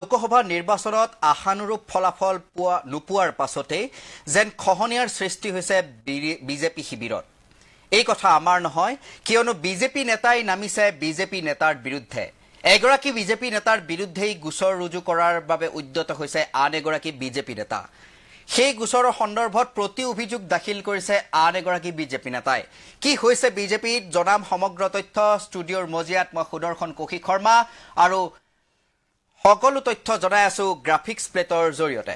লোকসভা নিৰ্বাচনত আশানুৰূপ ফলাফল নোপোৱাৰ পাছতে যেন খহনীয়াৰ সৃষ্টি হৈছে বিজেপি শিবিৰত। এই কথা আমাৰ নহয়, কিয়নো বিজেপি নেতাই নামিছে বিজেপি নেতাৰ বিৰুদ্ধে। এগৰাকী বিজেপি নেতাৰ বিৰুদ্ধেই গোচৰ ৰুজু কৰাৰ বাবে উদ্যত হৈছে আন এগৰাকী বিজেপি নেতা। সেই গোচৰৰ সন্দৰ্ভত প্ৰতি অভিযোগ দাখিল কৰিছে আন এগৰাকী বিজেপি নেতাই। কি হৈছে বিজেপিত জনাম সমগ্ৰ তথ্য ষ্টুডিঅ'ৰ মজিয়াত মই সুদৰ্শন কৌশিক শৰ্মা আৰু সকলো তথ্য জনাই আছো গ্ৰাফিক্স প্লেটৰ জৰিয়তে।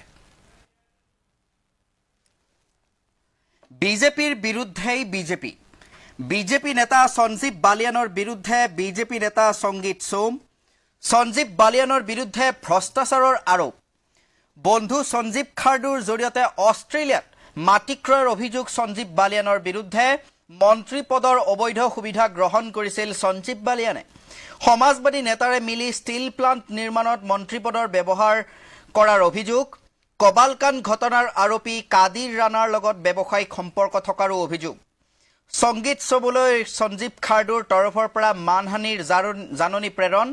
বিজেপিৰ বিৰুদ্ধেই বিজেপি নেতা সঞ্জীৱ বালিয়ানৰ বিৰুদ্ধে বিজেপি নেতা সংগীত সোম। সঞ্জীৱ বালিয়ানৰ বিৰুদ্ধে ভ্ৰষ্টাচাৰৰ আৰোপ। বন্ধু সঞ্জীৱ খাৰ্ডুৰ জৰিয়তে অষ্ট্ৰেলিয়াত মাটি ক্ৰয়ৰ অভিযোগ সঞ্জীৱ বালিয়ানৰ বিৰুদ্ধে। মন্ত্ৰী পদৰ অবৈধ সুবিধা গ্ৰহণ কৰিছিল সঞ্জীৱ বালিয়ানে। সমাজবাদী নেতাৰে মিলি ষ্টিল প্লাণ্ট নিৰ্মাণত মন্ত্ৰী পদৰ ব্যৱহাৰ কৰাৰ অভিযোগ। কবালকান ঘটনাৰ আৰোপী কাদিৰ ৰাণাৰ লগত ব্যৱসায়িক সম্পৰ্ক থকাৰো অভিযোগ। সংগীত সোমলৈ সঞ্জীৱ খাৰ্ডুৰ তৰফৰ পৰা মানহানিৰ জাননী প্ৰেৰণ।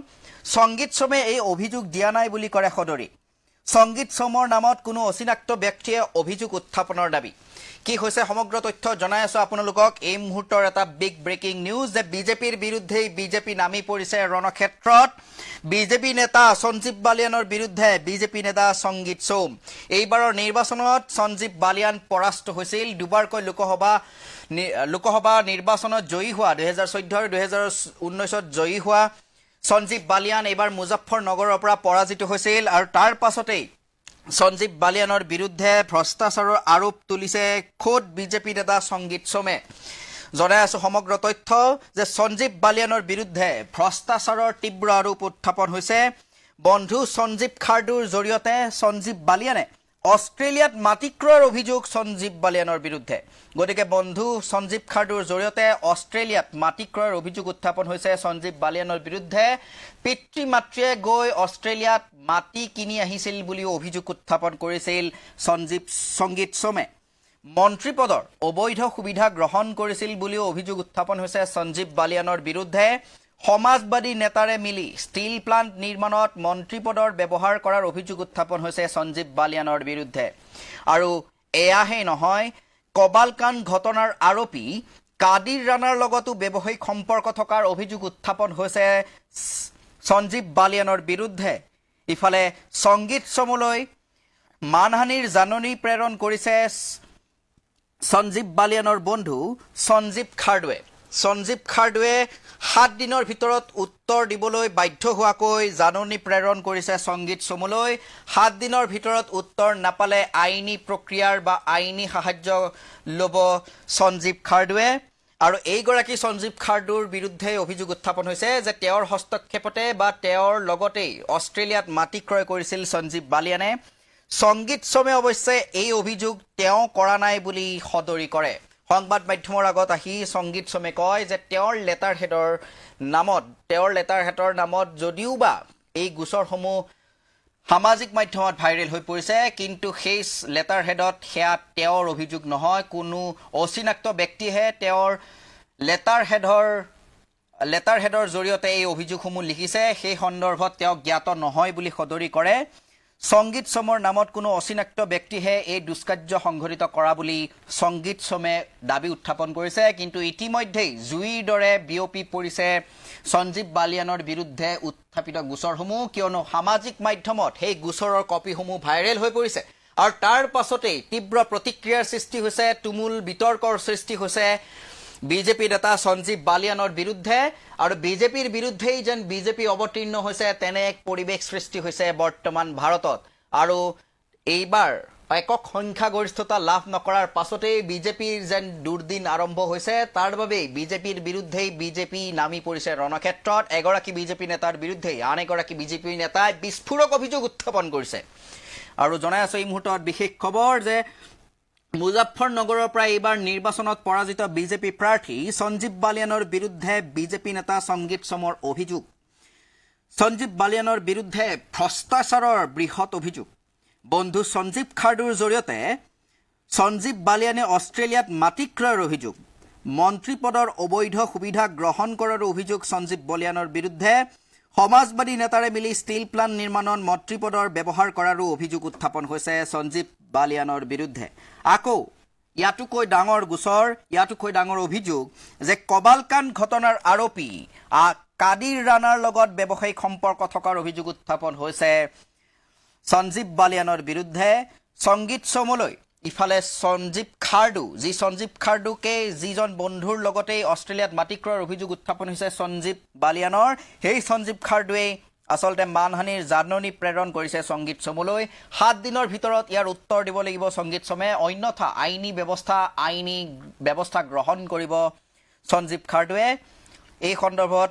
সংগীত সোমে এই অভিযোগ দিয়া নাই বুলি কৰে সদৰি। সংগীত সোমৰ নামত কোনো অচিনাক্ত ব্যক্তিয়ে অভিযোগ উত্থাপনৰ দাবী। কি হৈছে সমগ্ৰ তথ্য জনাই আছো আপোনালোকক। এই মুহূৰ্তৰ এটা বিগ ব্ৰেকিং নিউজ যে বিজেপিৰ বিৰুদ্ধেই বিজেপি নামি পৰিছে ৰণক্ষেত্ৰত। বিজেপি নেতা সঞ্জীৱ বালিয়ানৰ বিৰুদ্ধে বিজেপি নেতা সংগীত সোম। এইবাৰৰ নিৰ্বাচনত সঞ্জীৱ বালিয়ান পৰাস্ত হৈছিল। দুবাৰকৈ লোকসভা নিৰ্বাচনত জয়ী হোৱা 2014 আৰু 2019ত জয়ী হোৱা সঞ্জীৱ বালিয়ান এইবাৰ মুজফ্ফৰনগৰৰ পৰা পৰাজিত হৈছিল আৰু তাৰ পাছতেই সঞ্জীৱ বালিয়ানৰ বিৰুদ্ধে ভ্ৰষ্টাচাৰৰ আৰোপ তুলিছে খোদ বিজেপি নেতা সংগীত সোমে। জনাই আছো সমগ্ৰ তথ্য যে সঞ্জীৱ বালিয়ানৰ বিৰুদ্ধে ভ্ৰষ্টাচাৰৰ তীব্ৰ আৰোপ উত্থাপন হৈছে। বন্ধু সঞ্জীৱ খাৰ্ডুৰ জৰিয়তে সঞ্জীৱ বালিয়ানে অষ্ট্ৰেলিয়াত মাটি ক্ৰয়ৰ অভিযোগ সঞ্জীৱ বালিয়ানৰ বিৰুদ্ধে। গতিকে বন্ধু সঞ্জীৱ খাৰ্ডুৰ জৰিয়তে অষ্ট্ৰেলিয়াত মাটি ক্ৰয়ৰ অভিযোগ উত্থাপন হৈছে সঞ্জীৱ বালিয়ানৰ বিৰুদ্ধে। পিতৃ মাতৃয়ে গৈ অষ্ট্ৰেলিয়াত মাটি কিনি আহিছিল বুলিও অভিযোগ উত্থাপন কৰিছিল সংগীত সোমে। মন্ত্ৰী পদৰ অবৈধ সুবিধা গ্ৰহণ কৰিছিল বুলিও অভিযোগ উত্থাপন হৈছে সঞ্জীৱ বালিয়ানৰ বিৰুদ্ধে। সমাজবাদী নেতাৰে মিলি ষ্টিল প্লাণ্ট নিৰ্মাণত মন্ত্ৰী পদৰ ব্যৱহাৰ কৰাৰ অভিযোগ উত্থাপন হৈছে সঞ্জীৱ বালিয়ানৰ বিৰুদ্ধে। আৰু এয়াহে নহয়, কবালকান ঘটনাৰ আৰোপী কাদিৰ ৰাণাৰ লগতো ব্যৱসায়িক সম্পৰ্ক থকাৰ অভিযোগ উত্থাপন হৈছে সঞ্জীৱ বালিয়ানৰ বিৰুদ্ধে। ইফালে সংগীত সোমলৈ মানহানিৰ জাননী প্ৰেৰণ কৰিছে সঞ্জীৱ বালিয়ানৰ বন্ধু সঞ্জীৱ খাৰ্ডুৱে। সঞ্জীৱ খাৰ্ডুৱে 7 দিনৰ ভিতৰত উত্তৰ দিবলৈ বাধ্য হোৱাকৈ জাননী প্ৰেৰণ কৰিছে সংগীত সোমলৈ। 7 দিনৰ ভিতৰত উত্তৰ নাপালে আইনী প্ৰক্ৰিয়াৰ বা আইনী সাহায্য ল'ব সঞ্জীৱ খাৰ্ডুৱে। আৰু এইগৰাকী সঞ্জীৱ খাৰ্ডুৰ বিৰুদ্ধে অভিযোগ উত্থাপন হৈছে যে তেওঁৰ হস্তক্ষেপতে বা তেওঁৰ লগতেই অষ্ট্ৰেলিয়াত মাটি ক্ৰয় কৰিছিল সঞ্জীৱ বালিয়ানে। সংগীত সোমে অৱশ্যে এই অভিযোগ তেওঁ কৰা নাই বুলি সদৰি কৰে। সংবাদ মাধ্যমৰ আগত আহি সংগীত সোমে কয় যে তেওঁৰ লেটাৰ হেডৰ নামত যদিও বা এই গোচৰসমূহ সামাজিক মাধ্যমত ভাইৰেল হৈ পৰিছে, কিন্তু সেই লেটাৰ হেডত সেয়া তেওঁৰ অভিযোগ নহয়, কোনো অচিনাক্ত ব্যক্তিহে তেওঁৰ লেটাৰ হেডৰ জৰিয়তে এই অভিযোগসমূহ লিখিছে। সেই সন্দৰ্ভত তেওঁ জ্ঞাত নহয় বুলি সদৰি কৰে। সংগীত সোমৰ নামত কোনো অচিনাক্ত ব্যক্তিহে এই দুষ্কাৰ্য সংঘটিত কৰা বুলি সংগীত সোমে দাবী উত্থাপন কৰিছে। কিন্তু ইতিমধ্যেই জুইৰ দৰে বিয়পি পৰিছে সঞ্জীৱ বালিয়ানৰ বিৰুদ্ধে উত্থাপিত গোচৰসমূহ, কিয়নো সামাজিক মাধ্যমত সেই গোচৰৰ কপিসমূহ ভাইৰেল হৈ পৰিছে। আৰু তাৰ পাছতেই তীব্ৰ প্ৰতিক্ৰিয়াৰ সৃষ্টি হৈছে, তুমুল বিতৰ্কৰ সৃষ্টি হৈছে বিজেপি নেতা সঞ্জীৱ বালিয়ানৰ বিৰুদ্ধে। আৰু বিজেপিৰ বিৰুদ্ধেই যেন বিজেপি অৱতীৰ্ণ হৈছে তেনে এক পৰিৱেশ সৃষ্টি হৈছে বৰ্তমান ভাৰতত। আৰু এইবাৰ একক সংখ্যাগৰিষ্ঠতা লাভ নকৰাৰ পাছতেই বিজেপিৰ যেন দুৰ্দিন আৰম্ভ হৈছে। তাৰ বাবেই বিজেপিৰ বিৰুদ্ধেই বিজেপি নামি পৰিছে ৰণক্ষেত্ৰত। এগৰাকী বিজেপি নেতাৰ বিৰুদ্ধেই আন এগৰাকী বিজেপি নেতাই বিস্ফোৰক অভিযোগ উত্থাপন কৰিছে। আৰু জনাই আছো এই মুহূৰ্তত বিশেষ খবৰ যে মুজফ্ফৰনগৰৰ পৰা এইবাৰ নিৰ্বাচনত পৰাজিত বিজেপি প্ৰাৰ্থী সঞ্জীৱ বালিয়ানৰ বিৰুদ্ধে বিজেপি নেতা সংগীত সোমৰ অভিযোগ। সঞ্জীৱ বালিয়ানৰ বিৰুদ্ধে ভ্ৰষ্টাচাৰৰ বৃহৎ অভিযোগ। বন্ধু সঞ্জীৱ খাৰ্ডুৰ জৰিয়তে সঞ্জীৱ বালিয়ানে অষ্ট্ৰেলিয়াত মাটি ক্ৰয়ৰ অভিযোগ। মন্ত্ৰী পদৰ অবৈধ সুবিধা গ্ৰহণ কৰাৰ অভিযোগ সঞ্জীৱ বালিয়ানৰ বিৰুদ্ধে। সমাজবাদী নেতাৰে মিলি ষ্টিল প্লাণ্ট নিৰ্মাণত মন্ত্ৰীপদৰ ব্যৱহাৰ কৰাৰো অভিযোগ উত্থাপন হৈছে সঞ্জীৱ বালিয়ানৰ বিৰুদ্ধে। আকৌ ইয়াতোকৈ ডাঙৰ গোচৰ, ইয়াতোকৈ ডাঙৰ অভিযোগ যে কবালকাণ্ড ঘটনাৰ আৰোপী কাদিৰ ৰাণাৰ লগত ব্যৱসায়িক সম্পৰ্ক থকাৰ অভিযোগ উত্থাপন হৈছে সঞ্জীৱ বালিয়ানৰ বিৰুদ্ধে। সংগীত চমলৈ ইফালে সঞ্জীৱ খাৰ্ডু, যি সঞ্জীৱ খাৰ্ডুকে যিজন বন্ধুৰ লগতেই অষ্ট্ৰেলিয়াত মাটি ক্ৰয়ৰ অভিযোগ উত্থাপন হৈছে সঞ্জীৱ বালিয়ানৰ, সেই সঞ্জীৱ খাৰ্ডুৱে আচলতে মানহানিৰ জাননী প্ৰেৰণ কৰিছে সংগীত চমলৈ। 7 দিনৰ ভিতৰত ইয়াৰ উত্তৰ দিব লাগিব সংগীত চমে, অন্যথা আইনী ব্যৱস্থা গ্ৰহণ কৰিব সঞ্জীৱ খাৰ্ডুৱে। এই সন্দৰ্ভত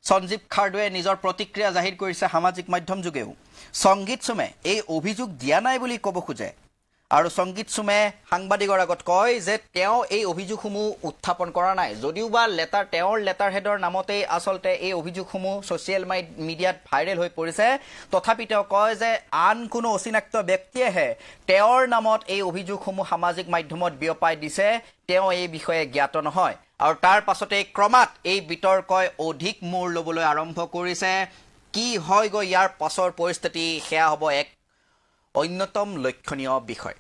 সঞ্জীৱ খাৰ্ডুৱে নিজৰ প্ৰতিক্ৰিয়া জাহিৰ কৰিছে সামাজিক মাধ্যম যোগেও। সংগীত চমে এই অভিযোগ দিয়া নাই বুলি ক'ব খোজে আৰু সংগীত চমে সাংবাদিকৰ আগত কয় যে তেওঁ এই অভিযোগসমূহ উত্থাপন কৰা নাই, যদিও বা তেওঁৰ লেটাৰ হেডৰ নামতেই আচলতে এই অভিযোগসমূহ ছ'চিয়েল মিডিয়াত ভাইৰেল হৈ পৰিছে, তথাপি তেওঁ কয় যে আন কোনো অচিনাক্ত ব্যক্তিয়েহে তেওঁৰ নামত এই অভিযোগসমূহ সামাজিক মাধ্যমত বিয়পাই দিছে, তেওঁ এই বিষয়ে জ্ঞাত নহয়। আৰু তাৰ পাছতে ক্ৰমাৎ এই বিতৰ্কই অধিক মূৰ ল'বলৈ আৰম্ভ কৰিছে। কি হয়গৈ ইয়াৰ পাছৰ পৰিস্থিতি, সেয়া হ'ব এক অন্যতম লক্ষণীয় বিষয়।